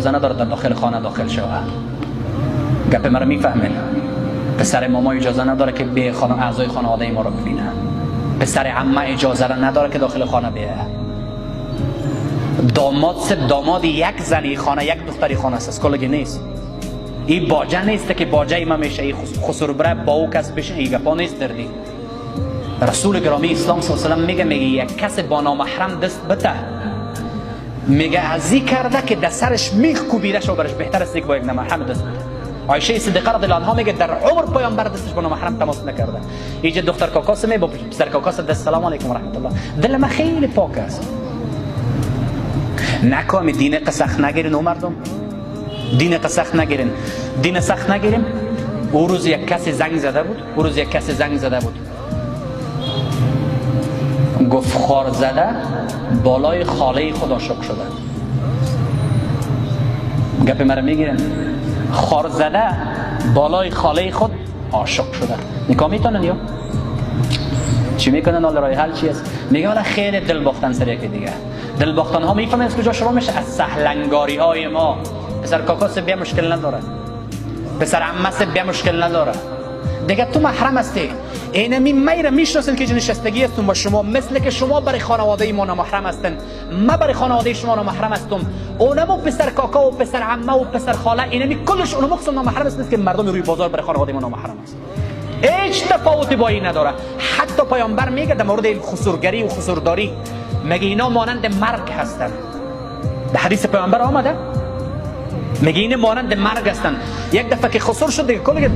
اجازه نداره در داخل خانه داخل شود. گپ مرا میفهمین؟ پسر ماما اجازه نداره که به خانه اعضای خانواده ما رو ببینه. پسر عمه اجازه را نداره که داخل خانه بیاد. داماد یک زنی خانه یک دختری خانه است، کلگی نیست. این باجه نیست که باجه ما میشه این خسرو بره با او کس بشه، این گپا نیست دردی. رسول گرامی اسلام صلی الله علیه و میگه یک کس با نامحرم دست بته، میگه ازی کرده که دسترش میخ کوبیده شو، برش بهتر است که با یک نامحرم دست بته. عایشه صدیقه رضی الله عنها میگه در عمر پیامبر دستش با نامحرم تماس نکرده. اینجا دختر کاکاس می با پسر کاکاس دست سلام علیکم و رحمت الله. دل ما خیلی پاک است. نکامی دین قسخ نگیرین او مردم، دین قسخ نگیرین. دین سخت نگیریم. او روز یک کسی زنگ زده بود، گفت خار زده بالای خاله خود عاشق شده. گپ مرا میگیرن؟ خار زده بالای خاله خود عاشق شده. نکاح میتونن یا چی میکنن؟ حالا راه حل چی است؟ میگه والا خیر دل باختن سر یکی دیگه. دل باختن ها میفهمن از کجا شروع میشه؟ از سهلنگاری های ما. پسر کاکاس بیا مشکل نداره، پسر عمه بیا مشکل نداره. دیگه تو محرم هستی. اینمی میره میشناسن که نشستگی هستون با شما، مثل که شما برای خانواده ما نامحرم هستن، ما برای خانواده شما نامحرم هستم. اونمو پسر کاکا و پسر عمه و پسر خاله اینمی کلش اونمو قسم نامحرم است که مردم روی بازار برای خانواده ما نامحرم است. هیچ تفاوتی با این نداره. حتی پیامبر میگه در مورد خسورگری و خسورداری میگه اینا مانند مرگ هستن. در حدیث پیامبر آمده میگه این مانند مرگ هستن. یک دفعه که خسور شد دیگه کل